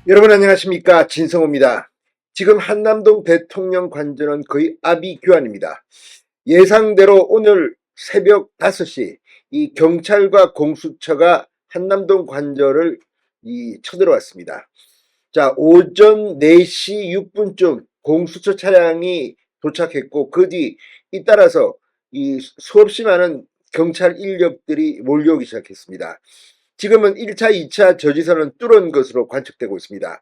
여러분 안녕하십니까, 진성호입니다. 지금 한남동 대통령 관저는 거의 아비규환입니다. 예상대로 오늘 새벽 5시 이 경찰과 공수처가 한남동 관저를 쳐들어왔습니다. 자, 오전 4시 6분쯤 공수처 차량이 도착했고, 그 뒤 잇따라서 이 수없이 많은 경찰 인력들이 몰려오기 시작했습니다. 지금은 1차, 2차 저지선은 뚫은 것으로 관측되고 있습니다.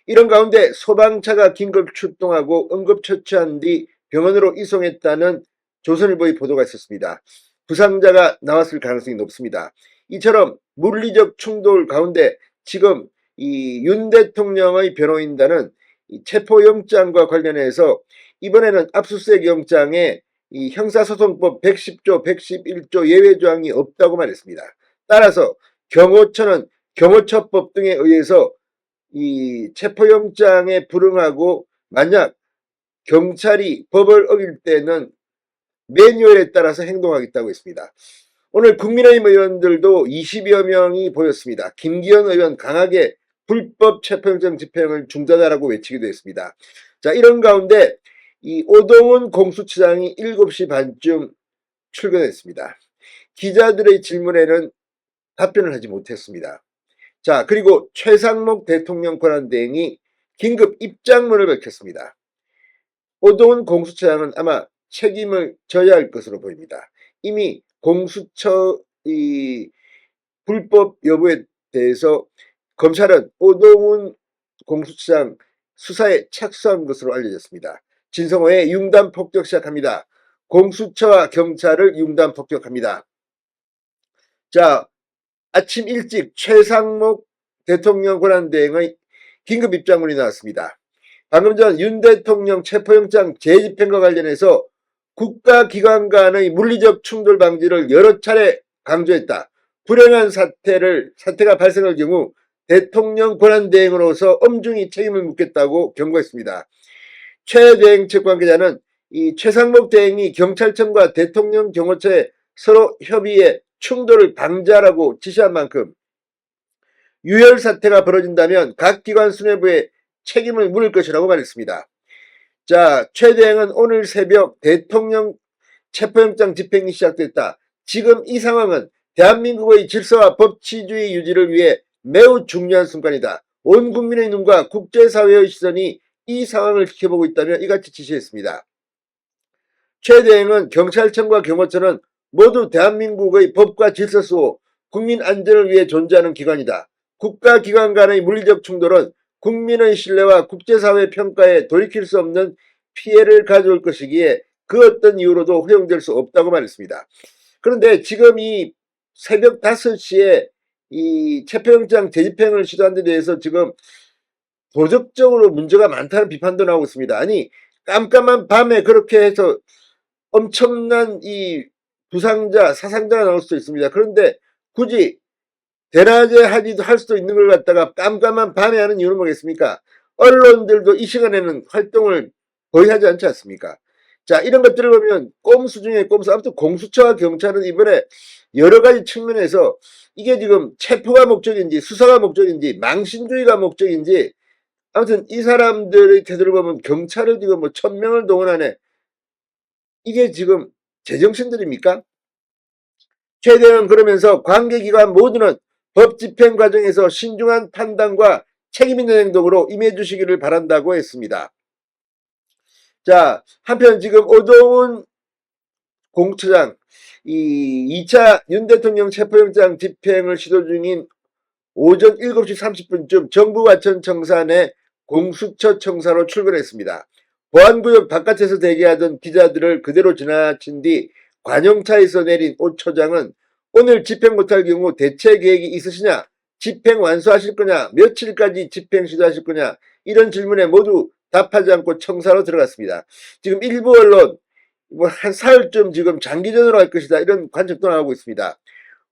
이런 가운데 소방차가 긴급 출동하고 응급처치한 뒤 병원으로 이송했다는 조선일보의 보도가 있었습니다. 부상자가 나왔을 가능성이 높습니다. 이처럼 물리적 충돌 가운데 지금 이 윤 대통령의 변호인단은 이 체포영장과 관련해서 이번에는 압수수색 영장에 이 형사소송법 110조, 111조 예외조항이 없다고 말했습니다. 따라서 경호처는 경호처법 등에 의해서 이 체포영장에 불응하고 만약 경찰이 법을 어길 때는 매뉴얼에 따라서 행동하겠다고 했습니다. 오늘 국민의힘 의원들도 20여 명이 보였습니다. 김기현 의원 강하게 불법 체포영장 집행을 중단하라고 외치기도 했습니다. 자, 이런 가운데 이 오동훈 공수처장이 7시 반쯤 출근했습니다. 기자들의 질문에는 답변을 하지 못했습니다. 자, 그리고 최상목 대통령 권한대행이 긴급 입장문을 밝혔습니다. 오동훈 공수처장은 아마 책임을 져야 할 것으로 보입니다. 이미 공수처 불법 여부에 대해서 검찰은 오동훈 공수처장 수사에 착수한 것으로 알려졌습니다. 진성호의 융단 폭격 시작합니다. 공수처와 경찰을 융단 폭격합니다. 자, 아침 일찍 최상목 대통령 권한대행의 긴급 입장문이 나왔습니다. 방금 전 윤 대통령 체포영장 재집행과 관련해서 국가기관 간의 물리적 충돌 방지를 여러 차례 강조했다. 불행한 사태가 발생할 경우 대통령 권한대행으로서 엄중히 책임을 묻겠다고 경고했습니다. 최 대행측 관계자는 이 최상목 대행이 경찰청과 대통령 경호처에 서로 협의해 충돌을 방지하라고 지시한 만큼 유혈 사태가 벌어진다면 각 기관 수뇌부에 책임을 물을 것이라고 말했습니다. 자, 최 대행은 오늘 새벽 대통령 체포영장 집행이 시작됐다. 지금 이 상황은 대한민국의 질서와 법치주의 유지를 위해 매우 중요한 순간이다. 온 국민의 눈과 국제사회의 시선이 이 상황을 지켜보고 있다며 이같이 지시했습니다. 최 대행은 경찰청과 경호처는 모두 대한민국의 법과 질서 수호, 국민 안전을 위해 존재하는 기관이다. 국가기관 간의 물리적 충돌은 국민의 신뢰와 국제사회 평가에 돌이킬 수 없는 피해를 가져올 것이기에 그 어떤 이유로도 허용될 수 없다고 말했습니다. 그런데 지금 이 새벽 5시에 이 체포영장 재집행을 시도한 데 대해서 지금 도덕적으로 문제가 많다는 비판도 나오고 있습니다. 아니, 깜깜한 밤에 그렇게 해서 엄청난 이 부상자, 사상자가 나올 수도 있습니다. 그런데 굳이 대낮에 할 수도 있는 걸 갖다가 깜깜한 밤에 하는 이유는 뭐겠습니까? 언론들도 이 시간에는 활동을 거의 하지 않지 않습니까? 자, 이런 것들을 보면 꼼수 중에 꼼수. 아무튼 공수처와 경찰은 이번에 여러 가지 측면에서 이게 지금 체포가 목적인지 수사가 목적인지 망신주의가 목적인지 아무튼 이 사람들의 태도를 보면 경찰을 지금 뭐 1000명을 동원하네. 이게 지금 제정신들입니까? 최 대행은 그러면서 관계기관 모두는 법 집행 과정에서 신중한 판단과 책임 있는 행동으로 임해 주시기를 바란다고 했습니다. 자, 한편 지금 오동훈 공처장 이 2차 윤 대통령 체포영장 집행을 시도 중인 오전 7시 30분쯤 정부과천청사 내 공수처 청사로 출근했습니다. 보안구역 바깥에서 대기하던 기자들을 그대로 지나친 뒤 관용차에서 내린 오 처장은 오늘 집행 못할 경우 대체 계획이 있으시냐? 집행 완수하실 거냐? 며칠까지 집행 시도하실 거냐? 이런 질문에 모두 답하지 않고 청사로 들어갔습니다. 지금 일부 언론 뭐 한 사흘쯤 지금 장기전으로 할 것이다 이런 관측도 나오고 있습니다.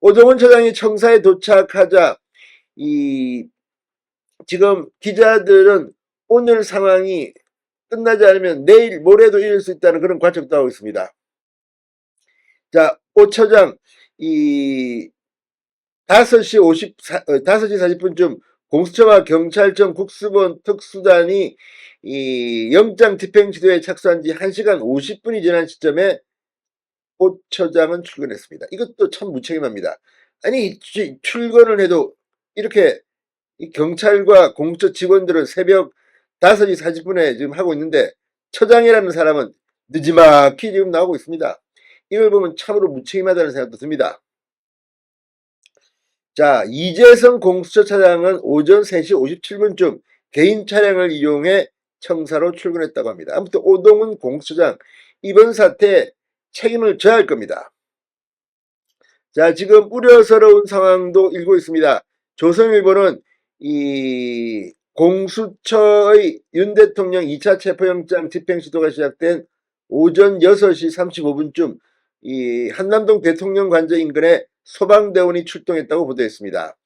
오동훈 처장이 청사에 도착하자 이 지금 기자들은 오늘 상황이 끝나지 않으면 내일 모레도 이럴 수 있다는 그런 관측도 하고 있습니다. 자, 오 처장 이 5시 40분쯤 공수처와 경찰청 국수본 특수단이 이 영장 집행 지도에 착수한 지 1시간 50분이 지난 시점에 오 처장은 출근했습니다. 이것도 참 무책임합니다. 아니 출근을 해도 이렇게 이 경찰과 공수처 직원들은 새벽 5시 40분에 지금 하고 있는데 처장이라는 사람은 늦지막히 지금 나오고 있습니다. 이걸 보면 참으로 무책임하다는 생각도 듭니다. 자, 이재성 공수처 차장은 오전 3시 57분쯤 개인 차량을 이용해 청사로 출근했다고 합니다. 아무튼 오동훈 공수처장 이번 사태에 책임을 져야 할 겁니다. 자, 지금 우려스러운 상황도 일고 있습니다. 조선일보는 이 공수처의 윤 대통령 2차 체포영장 집행시도가 시작된 오전 6시 35분쯤 이 한남동 대통령 관저 인근에 소방대원이 출동했다고 보도했습니다.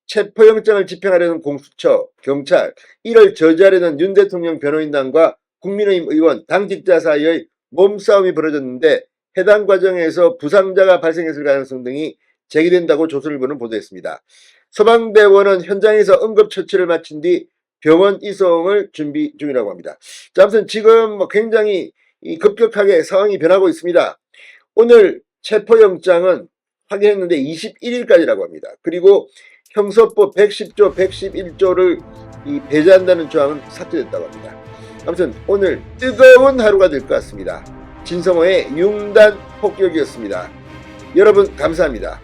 체포영장을 집행하려는 공수처, 경찰, 이를 저지하려는 윤 대통령 변호인단과 국민의힘 의원, 당직자 사이의 몸싸움이 벌어졌는데 해당 과정에서 부상자가 발생했을 가능성 등이 제기된다고 조선일보는 보도했습니다. 소방대원은 현장에서 응급처치를 마친 뒤 병원 이송을 준비 중이라고 합니다. 자, 아무튼 지금 굉장히 급격하게 상황이 변하고 있습니다. 오늘 체포영장은 확인했는데 21일까지라고 합니다. 그리고 형소법 110조, 111조를 배제한다는 조항은 삭제됐다고 합니다. 아무튼 오늘 뜨거운 하루가 될 것 같습니다. 진성호의 융단 폭격이었습니다. 여러분 감사합니다.